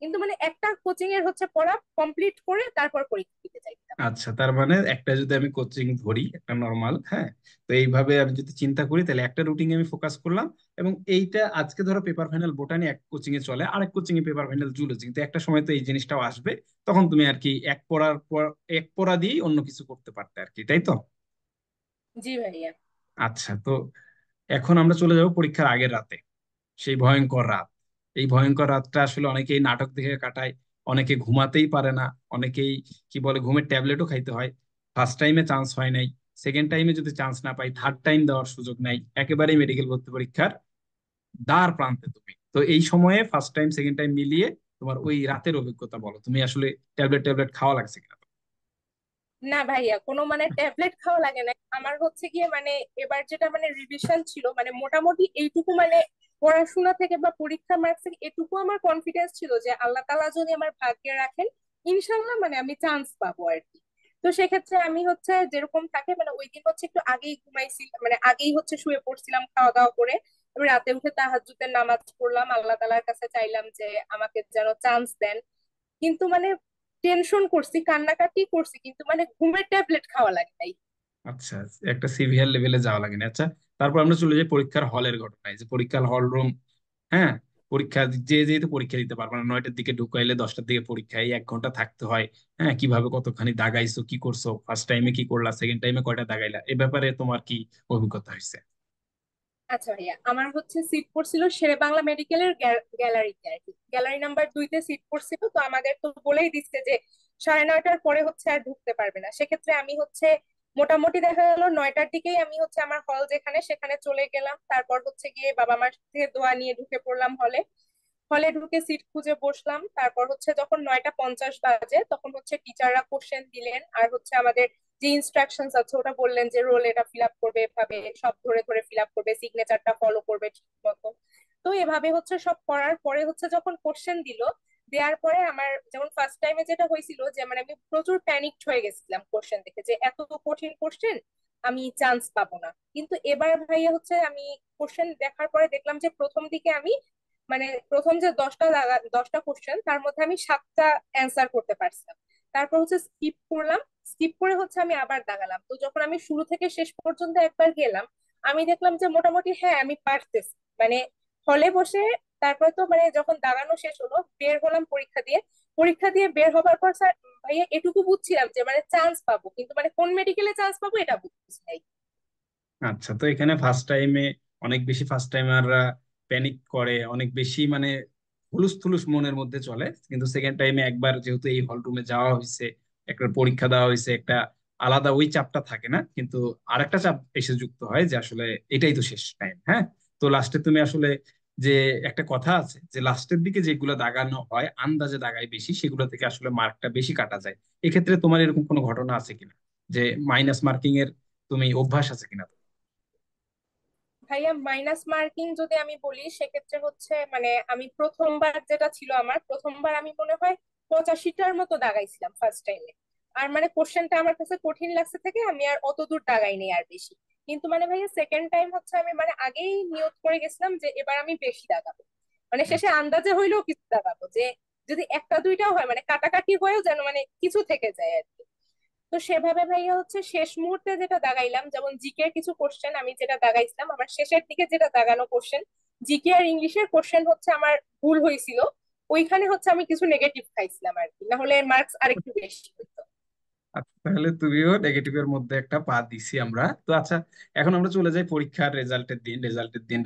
কিন্তু মানে একটা কোচিং এর হচ্ছে পড়া কমপ্লিট করে তারপর পরীক্ষা দিতে চাইতাম।
আচ্ছা, তার মানে একটা যদি আমি কোচিং ধরি একটা নর্মাল, হ্যাঁ, তো এইভাবে আমি যদি চিন্তা করি তাহলে একটা রুটিনে আমি ফোকাস করলাম, এবং এইটা আজকে ধরো পেপার ফাইনাল বোটানি এক কোচিং এ চলে, আরেক coaching a paper final zoology, কিন্তু একটা সময় তো এই জিনিসটাও আসবে, তখন তুমি আর কি এক পড়ার পর এক পড়া দিয়েই অন্য কিছু করতে পারতে আর কি, তাই তো?
জি ভাইয়া।
আচ্ছা, তো এখন আমরা চলে যাব পরীক্ষার আগের রাতে, সেই ভয়ঙ্কর রাত। এই ভয়ঙ্কর রাতটা আসলে অনেকেই নাটক দেখে কাটায়, অনেকে ঘুমাতেই পারে না, অনেকেই কি বলে ঘুমের ট্যাবলেটও খাইতে হয়। ফার্স্ট টাইমে চান্স হয় নাই, সেকেন্ড টাইমে যদি চান্স না পাই থার্ড টাইম দেওয়ার সুযোগ নাই, একেবারেই মেডিকেল ভর্তি পরীক্ষার দ্বার প্রান্তে তুমি। তো এই সময়ে ফার্স্ট টাইম সেকেন্ড টাইম মিলিয়ে তোমার ওই রাতের অভিজ্ঞতা বলো, তুমি আসলে ট্যাবলেট ট্যাবলেট খাওয়া লাগছে কিনা?
না ভাইয়া, কোনো মানে ট্যাবলেট খাওয়া লাগে না আমার হচ্ছে গিয়ে মানে এবার যেটা মানে রিভিশন ছিল মানে মোটামুটি এইটুকু মানে পড়াশোনা থেকে বা পরীক্ষা মার্কস থেকে এটুকু আমার কনফিডেন্স ছিল যে আল্লাহ তাআলা যদি আমার ভাগ্যে রাখেন ইনশাল্লাহ মানে আমি চান্স পাবো আর কি। তো সেক্ষেত্রে আমি হচ্ছে যেরকম থাকে মানে ওই দিন হচ্ছে একটু আগেই ঘুমাইছি, মানে আগেই হচ্ছে শুয়ে পড়ছিলাম খাওয়া দাওয়া করে। আমি রাতে উঠে তাহাজ্জুদের নামাজ পড়লাম, আল্লাহ তাআলার কাছে চাইলাম যে আমাকে যেন চান্স দেন। কিন্তু মানে টেনশন করছি, কান্নাকাটি করছি, কিন্তু মানে ঘুমের ট্যাবলেট খাওয়া লাগে নাই।
আচ্ছা, একটা সিভিয়ার লেভেলে যাওয়া লাগে না। আচ্ছা, তারপর আমরা চলে যাই পরীক্ষার হলের ঘটনায়, যে পরীক্ষার হল রুম, হ্যাঁ, পরীক্ষা যে যেহেতু পরীক্ষা দিতে পারবে না, 9টার দিকে ঢুকাইলে 10টার দিকে পরীক্ষা, এই 1 ঘন্টা থাকতে হয়। হ্যাঁ, কিভাবে কতখানি দাগাইছো, কি করছো, ফার্স্ট টাইমে কি করলা, সেকেন্ড টাইমে কয়টা দাগাইলা, এ ব্যাপারে তোমার কি অভিজ্ঞতা হয়েছে?
আচ্ছা ভাইয়া, আমার হচ্ছে সিট পড়ছিল শেরে বাংলা মেডিকেলের গ্যালারিতে আর কি, গ্যালারি নাম্বার 2-তে সিট পড়ছিল। তো আমাদের তো বলেই দিচ্ছে যে 9:30টার পরে হচ্ছে আর ঢুকতে পারবে না। সেক্ষেত্রে আমি হচ্ছে মোটামুটি দেখা গেল 9টার দিকেই আমি হচ্ছে আমার হল যেখানে সেখানে চলে গেলাম, তারপর হচ্ছে গিয়ে বাবা মার থেকে দোয়া নিয়ে ঢুকে পড়লাম হলে। হলে ঢুকে সিট খুঁজে বসলাম, তারপর হচ্ছে যখন 9টা 50 বাজে তখন হচ্ছে টিচাররা কোশ্চেন দিলেন, আর হচ্ছে আমাদের যে ইনস্ট্রাকশন আছে ওটা বললেন যে রোল এটা ফিল আপ করবে এভাবে, সব ধরে ধরে ফিল আপ করবে, সিগনেচারটা ফলো করবে ঠিক মতো। তো এভাবে হচ্ছে সব করার পরে হচ্ছে যখন কোশ্চেন দিল, দেওয়ার পরে আমার যেমন ফার্স্ট টাইমে যেটা হয়েছিল যে মানে আমি প্রচুর প্যানিকড হয়ে গেছিলাম কোশ্চেন দেখে, যে এত কঠিন কোশ্চেন, আমি চান্স পাবো না। কিন্তু এবার ভাইয়া হচ্ছে আমি কোশ্চেন দেখার পরে দেখলাম যে প্রথম দিকে আমি মানে প্রথম যে 10টা কোশ্চেন তার মধ্যে আমি 7টা অ্যান্সার করতে পারছিলাম। তারপর হচ্ছে স্কিপ করলাম, স্কিপ করে হচ্ছে আমি আবার দাগালাম। তো যখন আমি শুরু থেকে শেষ পর্যন্ত একবার গেলাম, আমি দেখলাম যে মোটামুটি হ্যাঁ আমি পারতেছি। মানে হলে বসে তারপরে তো মানে যখন দাগানো শেষ হলো, বের হলাম পরীক্ষা দিয়ে। পরীক্ষা দিয়ে বের হবার পর স্যার ভাইয়া এটুকু বুঝছিলাম যে মানে চান্স পাবো, কিন্তু মানে কোন মেডিকেলে চান্স পাবো এটা বুঝছি নাই।
আচ্ছা, তো এখানে ফার্স্ট টাইমে অনেক বেশি ফার্স্ট টাইমাররা প্যানিক করে, অনেক বেশি মানে হুলুস থুলুস মনের মধ্যে চলে। কিন্তু সেকেন্ড টাইমে একবার যেহেতু এই হল রুমে যাওয়া হয়েছে, একটা পরীক্ষা দেওয়া হয়েছে, একটা আলাদা ওই চাপটা থাকে না, কিন্তু আরেকটা চাপ এসে যুক্ত হয় যে আসলে এটাই তো শেষ টাইম। হ্যাঁ, তো লাস্টে তুমি আসলে যে একটা কথা আছে যে লাস্টের দিকে যেগুলো দাগানো হয় আন্দাজে দাগায় বেশি, সেগুলো থেকে আসলে মার্কটা বেশি কাটা যায়। এক্ষেত্রে তোমার এরকম কোনো ঘটনা আছে কিনা, যে মাইনাস মার্কিং এর তুমি অভ্যাস আছে কিনা?
ভাইয়া মাইনাস মার্কিং যদি আমি বলি সেক্ষেত্রে হচ্ছে মানে আমি প্রথমবার যেটা ছিল, আমার প্রথমবার আমি মনে হয় 85টার মতো দাগাইছিলাম ফার্স্ট টাইমে। আর মানে কোশ্চেনটা আমার কাছে কঠিন লাগছে থেকে আমি আর অত দূর দাগাইনি আর বেশি। কিন্তু মানে ভাইয়া সেকেন্ড টাইম হচ্ছে আমি মানে আগেই নিয়ত করে গেছিলাম যে এবার আমি বেশি দাগাবো। মানে শেষে আন্দাজে হইলেও কিছু দাগাবো, যে যদি একটা দুইটাও হয় মানে কাটাকাটি হয়েও যেন মানে কিছু থেকে যায় আর কি। তো সেভাবে ভাইয়া হচ্ছে শেষ মুহূর্তে যেটা দাগাইলাম, যেমন জিকে কিছু কোশ্চেন আমি যেটা দাগাইছিলাম, আমার শেষের দিকে যেটা দাগানো কোশ্চেন জিকে আর ইংলিশের কোশ্চেন হচ্ছে আমার ভুল হয়েছিল। ওইখানে হচ্ছে আমি কিছু নেগেটিভ খাইছিলাম আর কি, না হলে মার্কস আরেকটু বেশি হতো।
আচ্ছা, তাহলে তুমিও নেগেটিভের মধ্যে একটা পা দিছি আমরা তো। আচ্ছা, এখন আমরা চলে যাই পরীক্ষার রেজাল্টের দিন।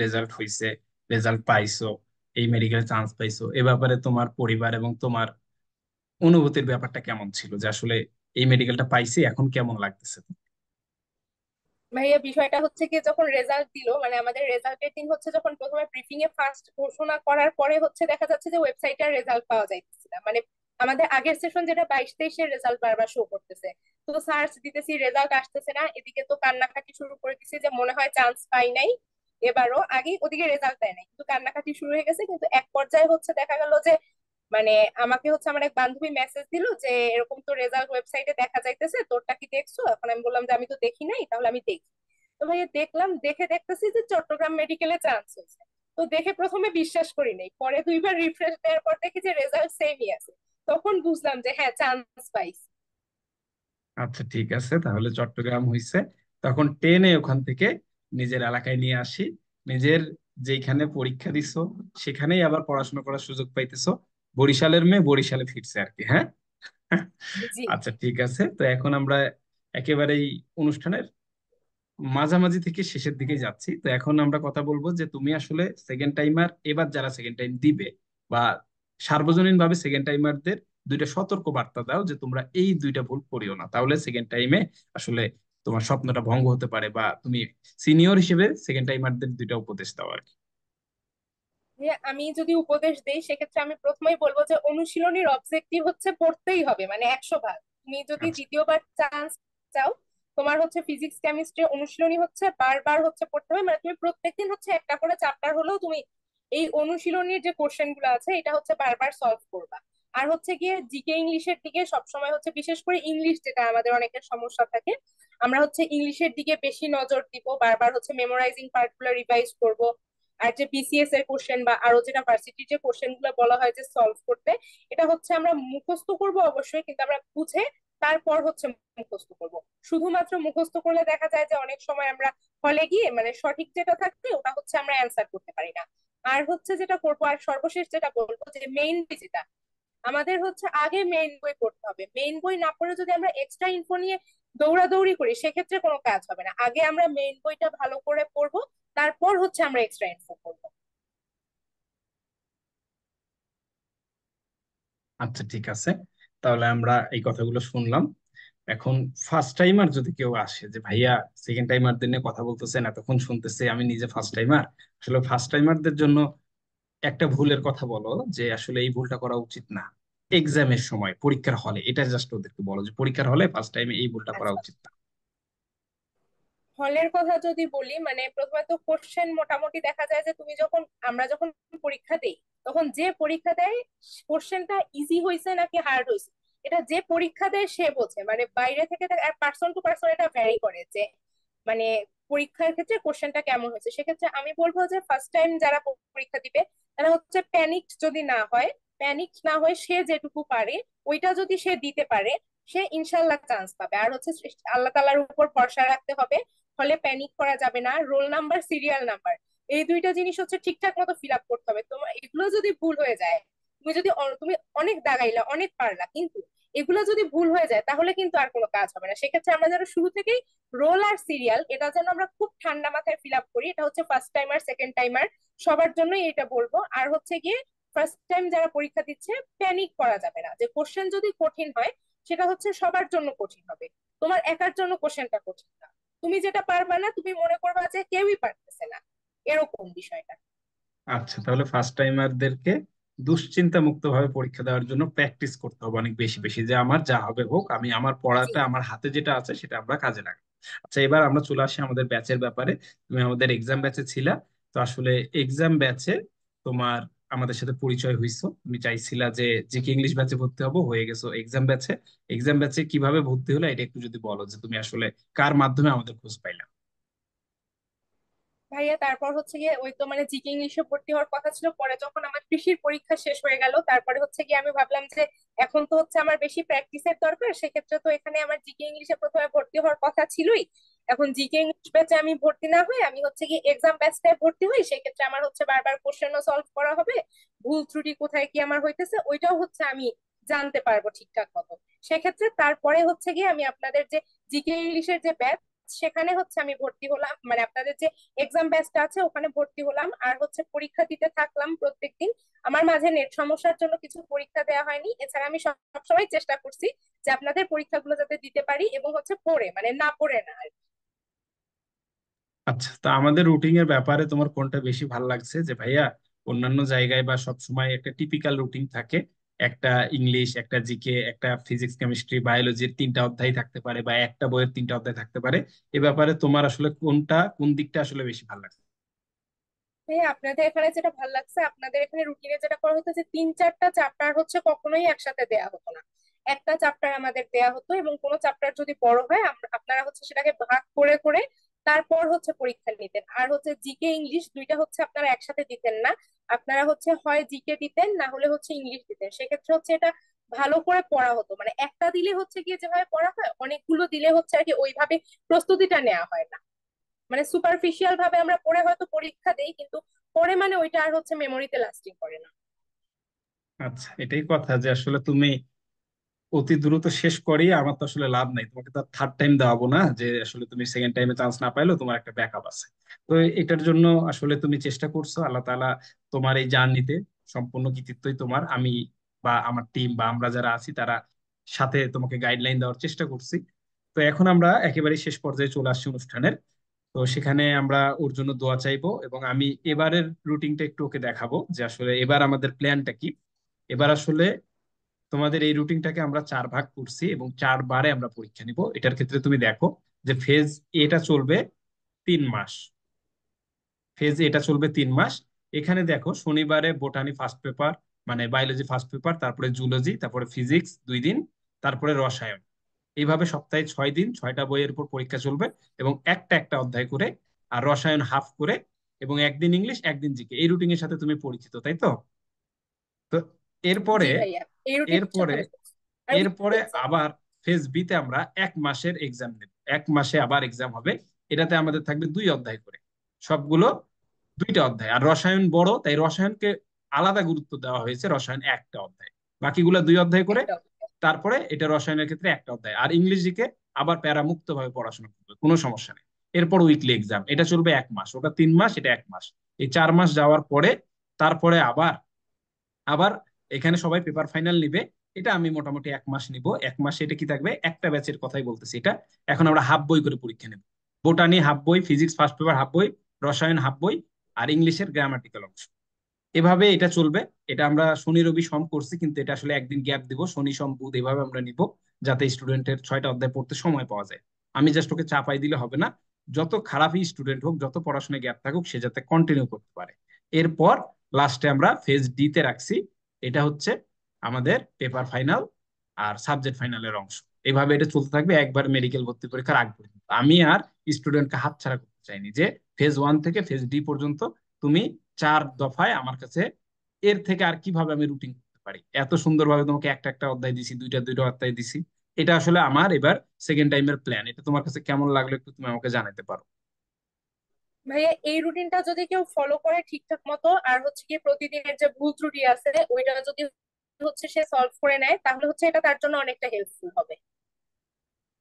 রেজাল্ট হইছে, রেজাল্ট পাইছো, এই মেডিকেলে চান্স পাইছো, এ ব্যাপারে তোমার পরিবার এবং তোমার অনুভূতির ব্যাপারটা কেমন ছিল, যে আসলে এই মেডিকেলটা পাইছি এখন কেমন লাগতেছে?
ভাইয়া বিষয়টা হচ্ছে কি, যখন রেজাল্ট দিল মানে আমাদের রেজাল্টের দিন হচ্ছে, যখন প্রথমে ব্রিফিং এ ফার্স্ট ঘোষণা করার পরে হচ্ছে দেখা যাচ্ছে যে ওয়েবসাইটে রেজাল্ট পাওয়া যাইতেছে না। মানে আমাদের আগের সেশন যেটা 22-23-এর রেজাল্ট বারবার শো করতেছে, তো সার্চ দিতেছি রেজাল্ট আসতেছে না। এদিকে তো কান্নাকাটি শুরু করে দিছি যে মনে হয় চান্স পাই নাই এবারও। আগে ওদিকে রেজাল্ট দেয় নাই কিন্তু কান্নাকাটি শুরু হয়ে গেছে। কিন্তু এক পর্যায়ে হচ্ছে দেখা গেল যে মানে আমাকে হচ্ছে আমার এক বান্ধবী মেসেজ দিল যে এরকম তো রেজাল্ট ওয়েবসাইটে দেখা যাইতেছে, তোরটা কি দেখছো? এখন আমি বললাম যে আমি তো দেখি নাই, তাহলে আমি দেখি। তো ভাইয়া দেখলাম, দেখে দেখতেছি যে চট্টগ্রাম মেডিকেলে চান্স হয়েছে। তো দেখে প্রথমে বিশ্বাস করি নাই, পরে দুইবার রিফ্রেশ দেওয়ার পর দেখি যে রেজাল্ট সেমই আছে। তখন বুঝলাম যে হ্যাঁ চান্স পাইছি।
আচ্ছা, ঠিক আছে, তাহলে চট্টগ্রাম হইছে। তখন টেনে ওখান থেকে নিজের এলাকায় নিয়ে আসি। নিজের যেখানে পরীক্ষা দিছো সেখানেই আবার পড়াশোনা করার সুযোগ পাইতেছো। বরিশালের মেয়ে বরিশালে ফিরছে আর কি। হ্যাঁ।
জি।
আচ্ছা, ঠিক আছে, তো এখন আমরা একেবারেই অনুষ্ঠানের মাঝামাঝি থেকে শেষের দিকে যাচ্ছি। তো এখন আমরা কথা বলবো যে তুমি আসলে সেকেন্ড টাইমার, এবার যারা সেকেন্ড টাইম দিবে বা সার্বজনীন ভাবে সেকেন্ড টাইমারদের দুইটা সতর্ক বার্তা দাও যে তোমরা এই দুইটা ভুল করিও না, তাহলে সেকেন্ড টাইমে আসলে তোমার স্বপ্নটা ভঙ্গ হতে পারে। বা তুমি সিনিয়র হিসেবে সেকেন্ড টাইমারদের দুইটা উপদেশ দাও আর কি।
যে আমি যদি উপদেশ দেই সেক্ষেত্রে আমি প্রথমেই বলবো যে অনুশীলনীর অবজেক্টিভ হচ্ছে পড়তেই হবে মানে 100 ভাগ। তুমি যদি
আচ্ছা।
দ্বিতীয়বার চান্স চাও, তোমার হচ্ছে ফিজিক্স কেমিস্ট্রি অনুশীলনী হচ্ছে বারবার হচ্ছে পড়তে হবে। মানে তুমি প্রত্যেকদিন হচ্ছে একটা করে চ্যাপ্টার হলেও তুমি এই অনুশীলনীর যে কোশ্চেন গুলো আছে এটা হচ্ছে বারবার সলভ করবা। আর হচ্ছে গিয়ে জিকে ইংলিশের দিকে সবসময় হচ্ছে, বিশেষ করে ইংলিশ যেটা আমাদের অনেকের সমস্যা থাকে, আমরা হচ্ছে ইংলিশের দিকে বেশি নজর দিব, বারবার হচ্ছে মেমোরাইজিং পার্ট গুলো রিভাইজ করবো। আর যে বিসিএস এর কোশ্চেন বা আরো যেটা ভার্সিটির যে কোশ্চেন গুলো বলা হয় যে সলভ করতে, এটা হচ্ছে আমরা মুখস্থ করব অবশ্যই, কিন্তু আমরা বুঝে তারপর হচ্ছে মুখস্থ করব। শুধুমাত্র মুখস্থ করলে দেখা যায় যে অনেক সময় আমরা হলে গিয়ে মানে সঠিক যেটা থাকবে ওটা হচ্ছে আমরা অ্যান্সার করতে পারি না। আর হচ্ছে যেটা করবো, আর সর্বশেষ যেটা বলবো, যে মেইন যেটা আমাদের হচ্ছে আগে মেইন বই পড়তে হবে। মেইন বই না পড়ে যদি আমরা এক্সট্রা ইনফো নিয়ে দৌড়াদৌড়ি করি সেক্ষেত্রে কোনো কাজ হবে না। আগে আমরা মেইন বইটা ভালো করে পড়বো, তারপর হচ্ছে আমরা এক্সট্রা ইনফো পড়বো।
আচ্ছা, ঠিক আছে, তাহলে আমরা এই কথাগুলো শুনলাম। এখন ফার্স্ট টাইমার যদি কেউ আসে যে ভাইয়া সেকেন্ড টাইমারদের নিয়ে কথা বলতেছেন, এতক্ষণ শুনতেছে, আমি নিজে ফার্স্ট টাইমার, আসলে ফার্স্ট টাইমারদের জন্য একটা ভুলের কথা বলো যে আসলে এই ভুলটা করা উচিত না এক্সামের সময়, পরীক্ষার হলে। এটা জাস্ট ওদেরকে বলো যে পরীক্ষার হলে ফার্স্ট টাইমে এই ভুলটা করা
আচ্ছা,
উচিত না।
হলের কথা যদি বলি, মানে প্রথমে তো কোশ্চেন মোটামুটি দেখা যায় যে আমরা যখন পরীক্ষা দেই, তখন যে পরীক্ষা দেয় কোশ্চেনটা ইজি হয়েছে নাকি হার্ড হয়েছে, এটা যে পরীক্ষা দেয় সে বোঝে। মানে বাইরে থেকে পার্সন টু পার্সন এটা ভ্যারি করে যে মানে পরীক্ষার ক্ষেত্রে কোশ্চেনটা কেমন হয়েছে। সেক্ষেত্রে আমি বলবো যে ফার্স্ট টাইম যারা পরীক্ষা দিবে তারা হচ্ছে প্যানিক যদি না হয়, প্যানিক না হয়ে সে যেটুকু পারে ওইটা যদি সে দিতে পারে, সে ইনশাল্লাহ চান্স পাবে। আর হচ্ছে আল্লাহ তাআলার উপর ভরসা রাখতে হবে। ফলে প্যানিক করা যাবে না। রোল নাম্বার, সিরিয়াল নাম্বার, এই দুইটা জিনিস হচ্ছে ঠিকঠাক মতো ফিল আপ করতে হবে। তোমার এগুলো যদি ভুল হয়ে যায়, তুমি অনেক দাগাইলা, অনেক পারলা, কিন্তু এগুলো যদি ভুল হয়ে যায় তাহলে কিন্তু আর কোনো কাজ হবে না। সেক্ষেত্রে আমরা যেন শুরু থেকেই রোল আর সিরিয়াল এটা যেন আমরা খুব ঠান্ডা মাথায় ফিল আপ করি। এটা হচ্ছে ফার্স্ট টাইমার, সেকেন্ড টাইমার সবার জন্যই এটা বলবো। আর হচ্ছে গিয়ে ফার্স্ট টাইম যারা পরীক্ষা দিচ্ছে, প্যানিক করা যাবে না। যে কোশ্চেন যদি কঠিন হয়, সেটা হচ্ছে সবার জন্য কঠিন হবে, তোমার একার জন্য কোশ্চেনটা কঠিন না। তুমি যেটা পারবা না তুমি মনে করবা যে কেউই পারতেছে না, এরকম বিষয়টা।
আচ্ছা, তাহলে ফার্স্ট টাইমারদেরকে দুশ্চিন্তা মুক্ত ভাবে পরীক্ষা দেওয়ার জন্য প্র্যাকটিস করতে হবে অনেক বেশি বেশি, যে আমার যা হবে হোক, আমি আমার
জি।
পড়াটা আমার হাতে যেটা আছে সেটা আমরা কাজে লাগাবো। আচ্ছা, এবার আমরা চলে আসি আমাদের ব্যাচের ব্যাপারে। তুমি আমাদের এক্সাম ব্যাচে ছিলা, তো আসলে এক্সাম ব্যাচে তোমার আমাদের সাথে পরিচয় হইছো, তুমি চাইছিলা যে জিকে ইংলিশ ব্যাচে ভর্তি হবো, হয়ে গেছো এক্সাম ব্যাচে। এক্সাম ব্যাচে কিভাবে ভর্তি হলো এটা একটু যদি বলো, যে তুমি আসলে কার মাধ্যমে আমাদের খোঁজ পাইলা।
ভাইয়া তারপর হচ্ছে গিয়ে ওই তো মানে জিকে ইংলিশে ভর্তি হওয়ার কথা ছিল, পরে যখন আমার কৃষির পরীক্ষা শেষ হয়ে গেল তারপরে হচ্ছে গিয়ে আমি ভাবলাম যে এখন তো হচ্ছে আমার বেশি প্র্যাকটিসের দরকার। সেক্ষেত্রে তো এখানে আমার জিকে ইংলিশে প্রথমে ভর্তি হওয়ার কথা ছিলই। এখন জিকে ইংলিশ ব্যাচে আমি ভর্তি না হয়ে আমি হচ্ছে গিয়ে এক্সাম ব্যাচটায় ভর্তি হই। সেক্ষেত্রে আমার হচ্ছে বারবার কোশ্চেনও সলভ করা হবে, ভুল ত্রুটি কোথায় কি আমার হইতেছে ওইটাও হচ্ছে আমি জানতে পারবো ঠিকঠাক মতো। সেক্ষেত্রে তারপরে হচ্ছে গিয়ে আমি আপনাদের যে জিকে ইংলিশের যে ব্যাচ, সেখানে হচ্ছে আমি ভর্তি হলাম। মানে আপনাদের যে এক্সাম ব্যাচটা আছে ওখানে ভর্তি হলাম, আর হচ্ছে পরীক্ষা দিতে থাকলাম প্রত্যেকদিন। আমার মাঝে নেট সমস্যার জন্য কিছু পরীক্ষা দেওয়া হয়নি, এছাড়া আমি সবসময় চেষ্টা করছি যে আপনাদের পরীক্ষাগুলো যাতে দিতে পারি, এবং হচ্ছে পড়ে মানে না পড়ে না।
আচ্ছা, তা আমাদের রুটিন এর ব্যাপারে তোমার কোনটা বেশি ভালো লাগছে? যে ভাইয়া, অন্যান্য জায়গায় বা সব সময় একটা টিপিক্যাল রুটিন থাকে, একটা ইংলিশ, একটা জিকে, একটা ফিজিক্স, কেমিস্ট্রি, বায়োলজির 3টা অধ্যায় থাকতে পারে, বা একটা বইয়ের 3টা অধ্যায় থাকতে পারে। এ ব্যাপারে তোমার আসলে কোন দিকটা আসলে বেশি ভালো লাগছে?
হ্যাঁ, আপনাদের এখানে যেটা ভালো লাগছে, আপনাদের এখানে রুটিনে যেটা করা হতো যে 3-4টা চ্যাপ্টার হচ্ছে কখনোই একসাথে দেয়া হতো না। একটা চ্যাপ্টার আমাদের দেয়া হতো, এবং কোনো চ্যাপ্টার যদি বড় হয় আপনারা হচ্ছে সেটাকে ভাগ করে করে তারপর হচ্ছে পরীক্ষা নিতেন। আর হচ্ছে জিকে ইংলিশ দুইটা হচ্ছে আপনারা একসাথে দিতেন না, আপনারা হচ্ছে হয় জিকে দিতেন না হলে হচ্ছে ইংলিশ দিতেন। সেক্ষেত্রে হচ্ছে এটা ভালো করে পড়া হতো। মানে একটা দিলে হচ্ছে গিয়ে যেভাবে পড়া হয়, অনেকগুলো দিলে হচ্ছে আর কি ওইভাবে প্রস্তুতিটা নেওয়া হয় না। মানে সুপারফিশিয়াল ভাবে আমরা পড়ে হয়তো পরীক্ষা দেই, কিন্তু পরে মানে ওইটা আর হচ্ছে মেমোরিতে লাস্টিং করে না।
আচ্ছা, এটাই কথা, যে আসলে তুমি অতি দ্রুত শেষ করি, আমার তো আসলে লাভ নাই, তোমাকে তো থার্ড টাইম দেওয়াবো না, যে আসলে তুমি সেকেন্ড টাইমে চান্স না পাইলেও তোমার একটা ব্যাকআপ আছে। তো এটার জন্য আসলে তুমি চেষ্টা করছো, আল্লাহ তাআলা তোমার এই জার্নিতে সম্পূর্ণ কৃতিত্বই তোমার। আমি বা আমার টিম বা আমরা যারা আছি তারা সাথে তোমাকে গাইডলাইন দেওয়ার চেষ্টা করছি। তো এখন আমরা একেবারে শেষ পর্যায়ে চলে আসছি অনুষ্ঠানের। তো সেখানে আমরা ওর জন্য দোয়া চাইবো, এবং আমি এবারের রুটিনটা একটু ওকে দেখাবো যে আসলে এবার আমাদের প্ল্যানটা কি। এবার আসলে তোমাদের এই রুটিনটাকে আমরা 4 ভাগ করছি, এবং 4 বারে আমরা পরীক্ষা নিব। এটার ক্ষেত্রে তুমি দেখো যে ফেজ এটা চলবে 3 মাস। ফেজ এটা চলবে 3 মাস। এখানে দেখো, শনিবারে বোটানি ফার্স্ট পেপার, মানে বায়োলজি ফার্স্ট পেপার, তারপরে জুলজি, তারপরে ফিজিক্স 2 দিন, তারপরে রসায়ন। এইভাবে সপ্তাহে 6 দিন 6টা বইয়ের উপর পরীক্ষা চলবে, এবং একটা একটা অধ্যায় করে, আর রসায়ন হাফ করে, এবং একদিন ইংলিশ একদিন জিকে। এই রুটিনের সাথে তুমি পরিচিত, তাই তো? তো এরপরে
জি ভাইয়া, এই রুটিনের
এরপরে
সাথে আমি করছি। আর
এরপরে
এক্সাম।
আবার ফেজ বি তে আমরা 1 মাসের এক্সাম নেব। 1 মাসে আবার এক্সাম হবে। এটাতে আমাদের থাকবে 2 অধ্যায় করে, সবগুলো 2টা অধ্যায়। আর রসায়ন বড়, তাই রসায়নকে আলাদা গুরুত্ব দেওয়া হয়েছে, রসায়ন একটা অধ্যায়, বাকিগুলা 2 অধ্যায় করে।
একটা।
তারপরে এটা রসায়নের ক্ষেত্রে একটা অধ্যায়। আর ইংরেজিকে আবার প্যারামুক্ত ভাবে পড়াশোনা করবে, কোনো সমস্যা নেই। এরপর উইকলি এক্সাম, এটা চলবে 1 মাস, ওটা 3 মাস, এটা 1 মাস। এই 4 মাস যাওয়ার পরে তারপরে আবার আবার এখানে সবাই পেপার ফাইনাল নিবে। এটা আমি মোটামুটি 1 মাস নিব। 1 মাসে এটা কি থাকবে, একটা ব্যাচের কথাই বলতেছি এটা। এখন আমরা হাফ বই করে পরীক্ষা নেব। বোটানি হাফ বই, ফিজিক্স ফার্স্ট পেপার হাফ বই, রসায়ন হাফ বই, আর ইংলিশের গ্রামাটিক্যাল অংশ। এভাবে এটা চলবে। এটা আমরা শনি রবি সম করছি, কিন্তু এটা আসলে একদিন গ্যাপ দিব, শনি সোম বুধ এভাবে আমরা নিব, যাতে স্টুডেন্টের 6টা অধ্যায় পড়তে সময় পাওয়া যায়। আমি জাস্ট ওকে চাপাই দিলে হবে না, যত খারাপই স্টুডেন্ট হোক, যত পড়াশোনায় গ্যাপ থাকুক, সে যাতে কন্টিনিউ করতে পারে। এরপর লাস্টে আমরা ফেজ ডি তে রাখছি, এটা হচ্ছে আমাদের পেপার ফাইনাল আর সাবজেক্ট ফাইনালের অংশ। এভাবে এটা চলতে থাকবে একবার মেডিকেল ভর্তি পরীক্ষার আগ পর্যন্ত। আমি আর স্টুডেন্টকে হাতছাড়া করতে চাইনি, যে ফেজ ওয়ান থেকে ফেজ ডি পর্যন্ত তুমি 4 দফায় আমার কাছে, এর থেকে আর কিভাবে আমি রুটিন করতে পারি, এত সুন্দরভাবে তোমাকে একটা একটা অধ্যায় দিছি, দুইটা দুইটা অধ্যায় দিছি। এটা আসলে আমার এবার সেকেন্ড টাইমের প্ল্যান। এটা তোমার কাছে কেমন লাগলো একটু তুমি আমাকে জানাতে পারো।
ভাইয়া এই রুটিনটা যদি কেউ ফলো করে ঠিকঠাক মতো, আর হচ্ছে কি প্রতিদিনের যে ভুল ত্রুটি আছে ওইটা যদি হচ্ছে সে সলভ করে নেয়, তাহলে হচ্ছে এটা তার জন্য অনেকটা হেল্পফুল হবে।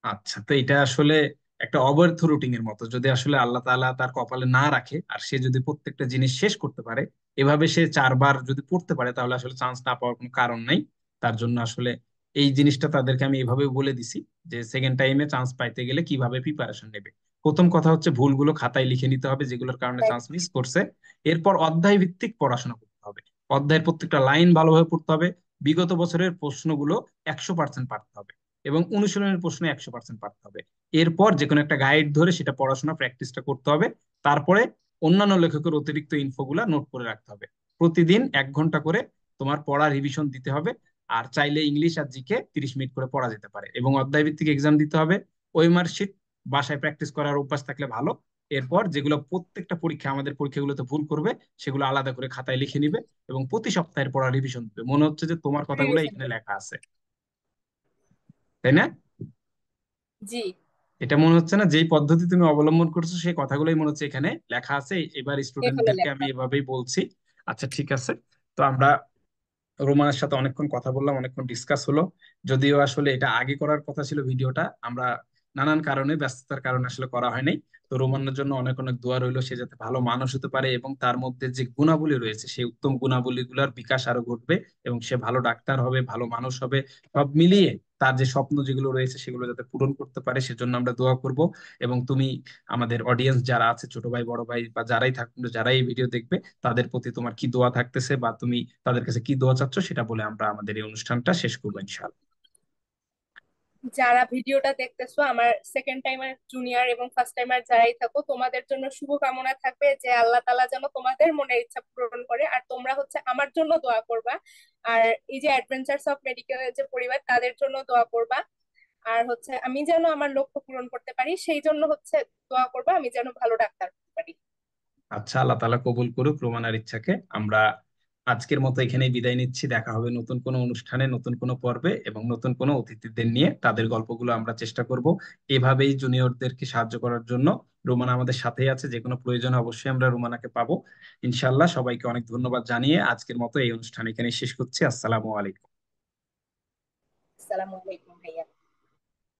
আচ্ছা, তো এটা আসলে একটা অব্যর্থ রুটিন এর মতো, যদি আসলে আল্লাহ তাআলা তার কপালে না রাখে আর সে যদি প্রত্যেকটা জিনিস শেষ করতে পারে, এভাবে সে 4 বার যদি পড়তে পারে, তাহলে আসলে চান্স না পাওয়ার কোনো কারণ নাই। তার জন্য আসলে এই জিনিসটা তাদেরকে আমি এভাবে বলে দিছি, যে সেকেন্ড টাইমে চান্স পাইতে গেলে কিভাবে প্রিপারেশন নেবে। প্রথম কথা হচ্ছে ভুলগুলো খাতায় লিখে নিতে হবে, যেগুলোর কারণে চান্স মিস করছে। এরপর অধ্যায় ভিত্তিক পড়াশোনা করতে হবে, অধ্যায়ের প্রত্যেকটা লাইন ভালোভাবে পড়তে হবে। বিগত বছরের প্রশ্নগুলো 100% পারতে হবে, এবং অনুশীলনের প্রশ্ন 100% পারতে হবে। এরপর যে কোনো একটা গাইড ধরে সেটা পড়াশোনা প্র্যাকটিসটা করতে হবে। তারপরে অন্যান্য লেখকের অতিরিক্ত ইনফোগুলা নোট করে রাখতে হবে। প্রতিদিন 1 ঘন্টা করে তোমার পড়া রিভিশন দিতে হবে। আর চাইলে ইংলিশ আর জিকে 30 মিনিট করে পড়া যেতে পারে, এবং অধ্যায় ভিত্তিক এক্সাম দিতে হবে। ওই মার্কশিট বাসায় প্র্যাকটিস করার অভ্যাস থাকলে ভালো। এরপর যেগুলো প্রত্যেকটা পরীক্ষা, আমাদের পরীক্ষাগুলোতে ভুল করবে, সেগুলো আলাদা করে খাতায় লিখে নিবে, এবং প্রতি সপ্তাহের পড়া রিভিশন দিবে। মনে হচ্ছে যে তোমার কথাগুলো এখানে লেখা আছে, তাই না?
জি।
এটা মনে হচ্ছে না যেই পদ্ধতি তুমি অবলম্বন করছো সেই কথাগুলোই মনে হচ্ছে এখানে লেখা আছে। এবার
এখানে
স্টুডেন্টদেরকে আমি
লেখা।
এভাবেই বলছি। আচ্ছা, ঠিক আছে। তো আমরা রোমানের সাথে অনেকক্ষণ কথা বললাম, অনেকক্ষণ ডিসকাস হলো। যদিও আসলে এটা আগে করার কথা ছিল ভিডিওটা, আমরা নানান কারণে, ব্যস্ততার কারণে আসলে করা হয় নাই। তো রোমানের জন্য অনেক অনেক দোয়া রইলো, সে যাতে ভালো মানুষ হতে পারে, এবং তার মধ্যে যে গুণাবলী রয়েছে সেই উত্তম গুণাবলীগুলোর বিকাশ আরো ঘটবে, এবং সে ভালো ডাক্তার হবে, ভালো মানুষ হবে। সব মিলিয়ে তার যে স্বপ্ন যেগুলো রয়েছে সেগুলো যাতে পূরণ করতে পারে, সেজন্য আমরা দোয়া করব। এবং তুমি আমাদের অডিয়েন্স যারা আছে, ছোট ভাই বড় ভাই বা যারাই থাকুক, যারাই এই ভিডিও দেখবে, তাদের প্রতি তোমার কি দোয়া থাকতেছে, বা তুমি তাদের কাছে কি দোয়া চাচ্ছ, সেটা বলে আমরা আমাদের এই অনুষ্ঠানটা শেষ করবো ইনশাআল্লাহ।
যারা ভিডিওটা দেখতেছো, আমার সেকেন্ড টাইমার জুনিয়র এবং ফার্স্ট টাইমার যারাই থাকো, তোমাদের জন্য শুভ কামনা থাকবে যে আল্লাহ তাআলা যেন তোমাদের মনের ইচ্ছা পূরণ করে। আর তোমরা হচ্ছে আমার জন্য দোয়া করবা। আর এই যে অ্যাডভেঞ্চারস অফ মেডিকেলের যে পরিবার, তাদের জন্য দোয়া করবা। আর হচ্ছে আমি যেন আমার লক্ষ্য পূরণ করতে পারি, সেই জন্য হচ্ছে দোয়া করবা, আমি যেন ভালো ডাক্তার হতে পারি।
আচ্ছা, আল্লাহ তাআলা কবুল করুক রোমানার ইচ্ছাকে। আমরা আজকের মতো এখানেই বিদায় নিচ্ছি। দেখা হবে নতুন কোনো অনুষ্ঠানে, নতুন কোনো পর্বে, এবং নতুন কোনো অতিথিদের নিয়ে। তাদের গল্পগুলো আমরা চেষ্টা করব এভাবেই জুনিয়রদেরকে সাহায্য করার জন্য। রোমানা আমাদের সাথেই আছে, যে কোনো প্রয়োজনে অবশ্যই আমরা রোমানাকে পাবো ইনশাআল্লাহ। সবাইকে অনেক ধন্যবাদ জানিয়ে আজকের মতো এই অনুষ্ঠান এখানে শেষ করছি। আসসালামু আলাইকুম।
আসসালামু আলাইকুম ভাইয়া।